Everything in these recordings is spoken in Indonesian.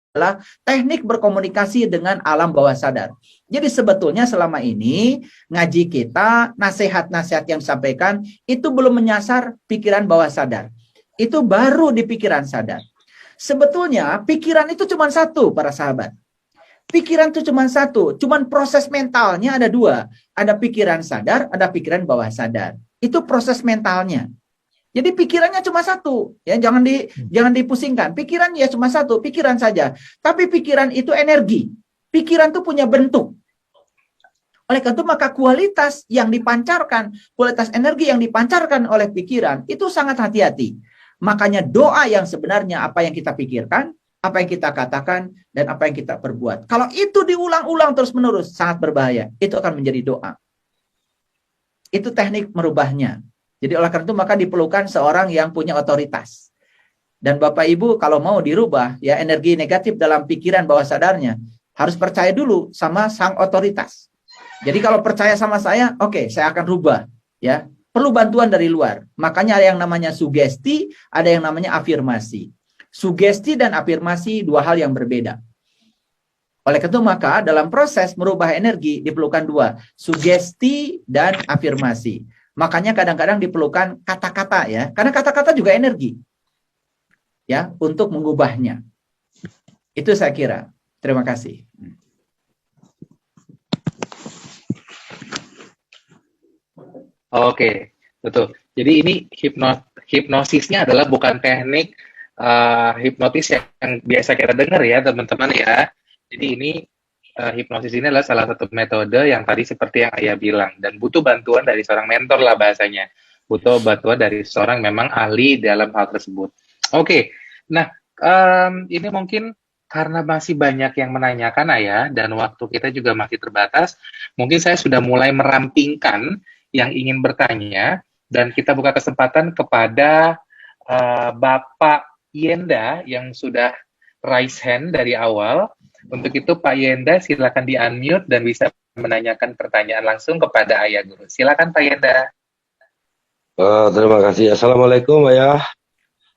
adalah teknik berkomunikasi dengan alam bawah sadar. Jadi sebetulnya selama ini ngaji kita, nasihat-nasihat yang disampaikan itu belum menyasar pikiran bawah sadar. Itu baru di pikiran sadar. Sebetulnya pikiran itu cuma satu, para sahabat. Pikiran itu cuma satu, cuma proses mentalnya ada dua. Ada pikiran sadar, ada pikiran bawah sadar. Itu proses mentalnya. Jadi pikirannya cuma satu, ya jangan dipusingkan. Pikiran ya cuma satu, pikiran saja. Tapi pikiran itu energi. Pikiran itu punya bentuk. Oleh karena itu maka kualitas yang dipancarkan, kualitas energi yang dipancarkan oleh pikiran itu sangat hati-hati. Makanya doa yang sebenarnya apa yang kita pikirkan, apa yang kita katakan, dan apa yang kita perbuat. Kalau itu diulang-ulang terus-menerus sangat berbahaya. Itu akan menjadi doa. Itu teknik merubahnya. Jadi oleh karena itu maka diperlukan seorang yang punya otoritas. Dan Bapak Ibu kalau mau dirubah ya energi negatif dalam pikiran bawah sadarnya harus percaya dulu sama sang otoritas. Jadi kalau percaya sama saya, oke, saya akan rubah ya. Perlu bantuan dari luar. Makanya ada yang namanya sugesti, ada yang namanya afirmasi. Sugesti dan afirmasi dua hal yang berbeda. Oleh karena itu maka dalam proses merubah energi diperlukan dua, sugesti dan afirmasi. Makanya kadang-kadang diperlukan kata-kata ya, karena kata-kata juga energi ya untuk mengubahnya. Itu saya kira. Terima kasih. Oke, betul. Jadi ini hipnosisnya adalah bukan teknik hipnotis yang biasa kita dengar ya teman-teman ya. Jadi ini hipnosis ini adalah salah satu metode yang tadi seperti yang Ayah bilang dan butuh bantuan dari seorang mentor lah bahasanya. Butuh bantuan dari seorang memang ahli dalam hal tersebut. Oke, nah ini mungkin karena masih banyak yang menanyakan Ayah dan waktu kita juga masih terbatas, mungkin saya sudah mulai merampingkan yang ingin bertanya dan kita buka kesempatan kepada Bapak Yenda yang sudah raise hand dari awal. Untuk itu Pak Yenda silakan di-unmute dan bisa menanyakan pertanyaan langsung kepada Ayah Guru. Silakan Pak Yenda. Terima kasih. Assalamualaikum Ayah.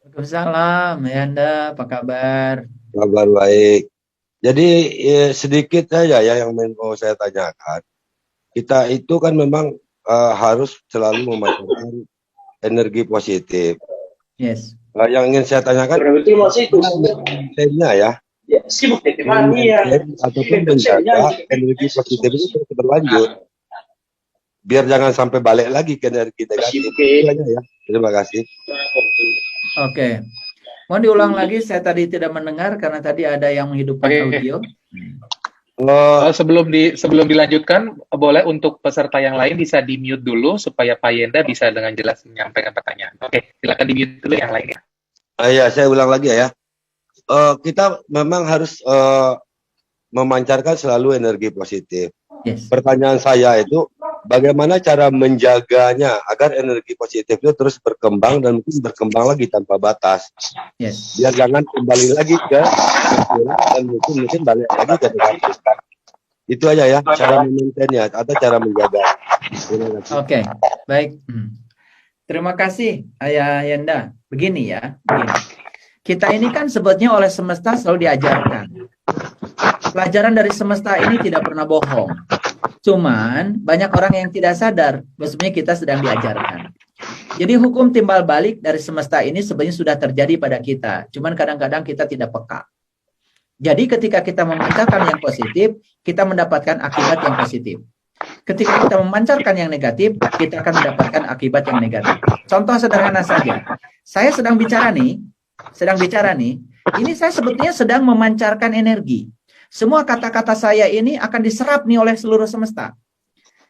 Waalaikumsalam, Yanda, apa kabar? Kabar baik. Jadi sedikit saja ya yang mau saya tanyakan. Kita itu kan memang harus selalu memanfaatkan energi positif. Yes. Yang ingin saya tanyakan, mainnya ya. Ataupun menjaga energi positif itu terus berlanjut. Biar jangan sampai balik lagi ke energi negatif. Ya. Terima kasih. Oke. Mohon diulang lagi, saya tadi tidak mendengar karena tadi ada yang menghidupkan audio. Sebelum dilanjutkan, boleh untuk peserta yang lain bisa di-mute dulu supaya Pak Yenda bisa dengan jelas menyampaikan pertanyaan. Oke, silakan di-mute dulu yang lainnya. Ya, saya ulang lagi ya. Kita memang harus memancarkan selalu energi positif. Yes. Pertanyaan saya itu, bagaimana cara menjaganya agar energi positif itu terus berkembang dan mungkin berkembang lagi tanpa batas. Yes. Biar jangan kembali lagi ke dan mungkin balik lagi ke negatif. Itu aja ya, cara memaintainnya atau cara menjaga. Oke, baik. Terima kasih Ayah Yenda. Begini ya, begini. Kita ini kan sebetulnya oleh semesta selalu diajarkan. Pelajaran dari semesta ini tidak pernah bohong. Cuman banyak orang yang tidak sadar bahwasanya kita sedang diajarkan. Jadi hukum timbal balik dari semesta ini sebenarnya sudah terjadi pada kita. Cuman kadang-kadang kita tidak peka. Jadi ketika kita memancarkan yang positif, kita mendapatkan akibat yang positif. Ketika kita memancarkan yang negatif, kita akan mendapatkan akibat yang negatif. Contoh sederhana saja. Saya sedang bicara nih, ini saya sebetulnya sedang memancarkan energi. Semua kata-kata saya ini akan diserap nih oleh seluruh semesta.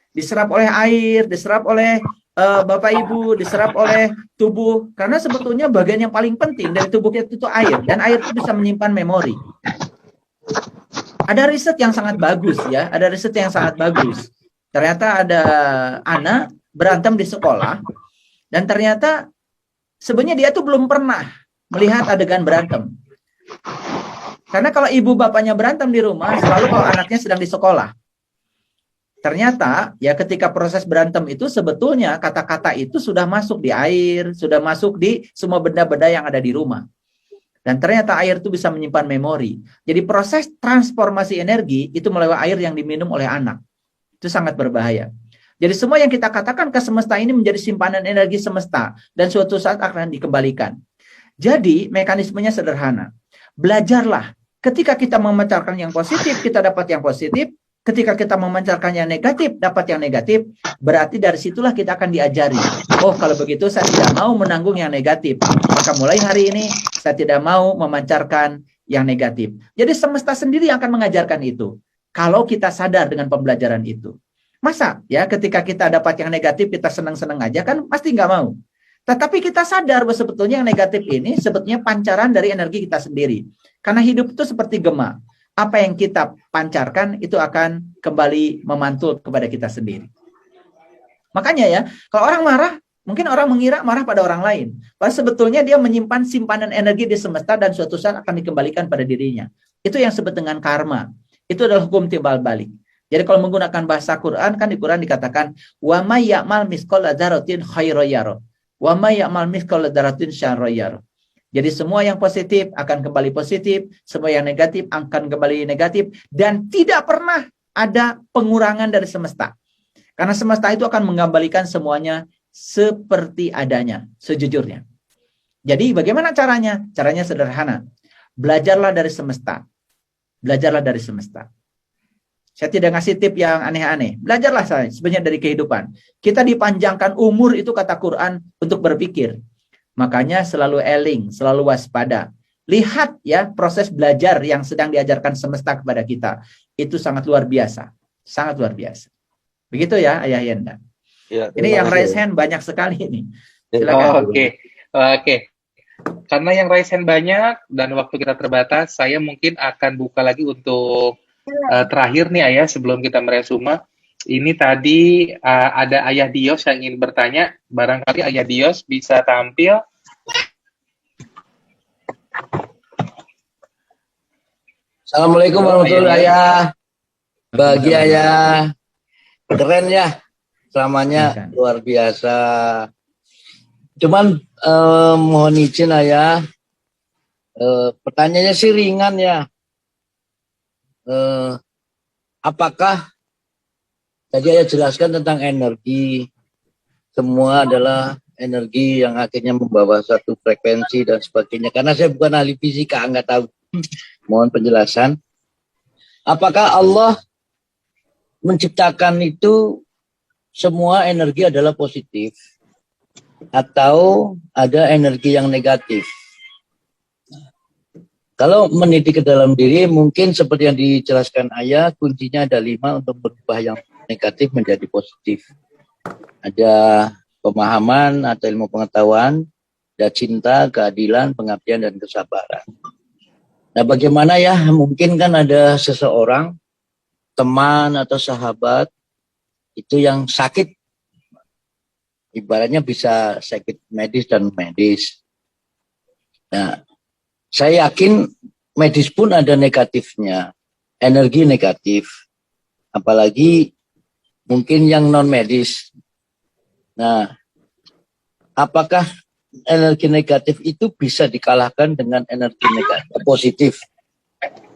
Diserap oleh air, diserap oleh Bapak Ibu, diserap oleh tubuh. Karena sebetulnya bagian yang paling penting dari tubuh kita itu air. Dan air itu bisa menyimpan memori. Ada riset yang sangat bagus ya. Ada riset yang sangat bagus. Ternyata ada anak berantem di sekolah. Dan ternyata sebenarnya dia tuh belum pernah melihat adegan berantem. Karena kalau ibu bapaknya berantem di rumah, selalu kalau anaknya sedang di sekolah. Ternyata ya ketika proses berantem itu sebetulnya kata-kata itu sudah masuk di air, sudah masuk di semua benda-benda yang ada di rumah. Dan ternyata air itu bisa menyimpan memori. Jadi proses transformasi energi itu melalui air yang diminum oleh anak. Itu sangat berbahaya. Jadi semua yang kita katakan ke semesta ini menjadi simpanan energi semesta. Dan suatu saat akan dikembalikan. Jadi mekanismenya sederhana. Belajarlah. Ketika kita memancarkan yang positif, kita dapat yang positif. Ketika kita memancarkan yang negatif, dapat yang negatif. Berarti dari situlah kita akan diajari. Oh, kalau begitu saya tidak mau menanggung yang negatif. Maka mulai hari ini saya tidak mau memancarkan yang negatif. Jadi semesta sendiri yang akan mengajarkan itu. Kalau kita sadar dengan pembelajaran itu. Masa ya ketika kita dapat yang negatif kita senang-senang aja kan pasti nggak mau. Tetapi kita sadar bahwa sebetulnya yang negatif ini sebetulnya pancaran dari energi kita sendiri. Karena hidup itu seperti gema. Apa yang kita pancarkan itu akan kembali memantul kepada kita sendiri. Makanya ya, kalau orang marah, mungkin orang mengira marah pada orang lain. Padahal sebetulnya dia menyimpan simpanan energi di semesta dan suatu saat akan dikembalikan pada dirinya. Itu yang disebut dengan karma. Itu adalah hukum timbal balik. Jadi kalau menggunakan bahasa Quran, kan di Quran dikatakan, wa may ya'mal mithqala dzarratin khairan yarah, wa may ya'mal mithqala dzarratin syarran yarah. Jadi semua yang positif akan kembali positif, semua yang negatif akan kembali negatif, dan tidak pernah ada pengurangan dari semesta. Karena semesta itu akan mengembalikan semuanya seperti adanya, sejujurnya. Jadi bagaimana caranya? Caranya sederhana. Belajarlah dari semesta. Belajarlah dari semesta. Saya tidak ngasih tip yang aneh-aneh. Belajarlah saya sebenarnya dari kehidupan. Kita dipanjangkan umur itu kata Quran untuk berpikir. Makanya selalu eling, selalu waspada. Lihat ya proses belajar yang sedang diajarkan semesta kepada kita. Itu sangat luar biasa. Sangat luar biasa. Begitu ya Ayah Yenda. Ya, ini yang raise hand banyak sekali ini. Oh, Silakan. Oke. Karena yang raise hand banyak dan waktu kita terbatas, saya mungkin akan buka lagi untuk terakhir nih Ayah sebelum kita meresuma. Ini tadi ada Ayah Dios yang ingin bertanya. Barangkali Ayah Dios bisa tampil. Assalamualaikum warahmatullahi wabarakatuh. Bagi Ayah. Keren ya. Ceramahnya luar biasa. Cuman mohon izin Ayah. Pertanyaannya sih ringan ya. Apakah tadi Ayah jelaskan tentang energi, semua adalah energi yang akhirnya membawa satu frekuensi dan sebagainya. Karena saya bukan ahli fisika, nggak tahu. Mohon penjelasan. Apakah Allah menciptakan itu semua energi adalah positif atau ada energi yang negatif? Kalau mendidik ke dalam diri, mungkin seperti yang dijelaskan Ayah, kuncinya ada 5 untuk berubah yang negatif menjadi positif. Ada pemahaman atau ilmu pengetahuan, ada cinta, keadilan, pengabdian, dan kesabaran. Nah bagaimana ya, mungkin kan ada seseorang, teman atau sahabat, itu yang sakit. Ibaratnya bisa sakit medis dan medis. Nah, saya yakin medis pun ada negatifnya, energi negatif. Apalagi mungkin yang non medis. Nah, apakah energi negatif itu bisa dikalahkan dengan energi negatif positif?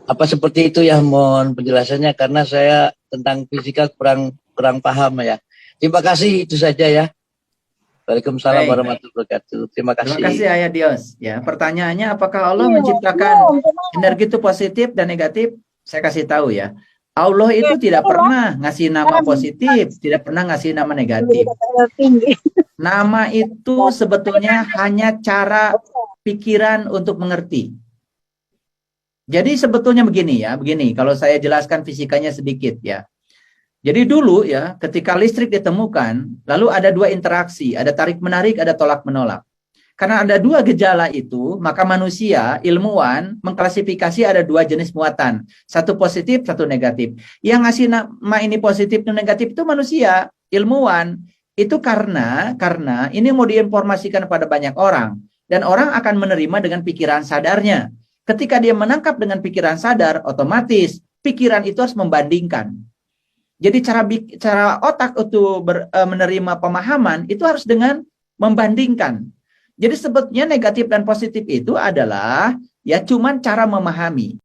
Apa seperti itu ya? Mohon penjelasannya karena saya tentang fisika kurang paham ya. Terima kasih, itu saja ya. Waalaikumsalam warahmatullahi wabarakatuh. Terima kasih. Terima kasih Ayah Dios. Ya, pertanyaannya apakah Allah menciptakan energi itu positif dan negatif? Saya kasih tahu ya. Allah itu tidak pernah ngasih nama positif, tidak pernah ngasih nama negatif. Nama itu sebetulnya hanya cara pikiran untuk mengerti. Jadi sebetulnya begini ya, begini kalau saya jelaskan fisikanya sedikit ya. Jadi dulu ya, ketika listrik ditemukan, lalu ada 2 interaksi, ada tarik-menarik, ada tolak-menolak. Karena ada 2 gejala itu, maka manusia, ilmuwan, mengklasifikasi ada 2 jenis muatan. Satu positif, satu negatif. Yang ngasih nama ini positif dan negatif itu manusia, ilmuwan. Itu karena ini mau diinformasikan kepada banyak orang. Dan orang akan menerima dengan pikiran sadarnya. Ketika dia menangkap dengan pikiran sadar, otomatis pikiran itu harus membandingkan. Jadi cara otak itu menerima pemahaman itu harus dengan membandingkan. Jadi sebetulnya negatif dan positif itu adalah Ya, cuman cara memahami.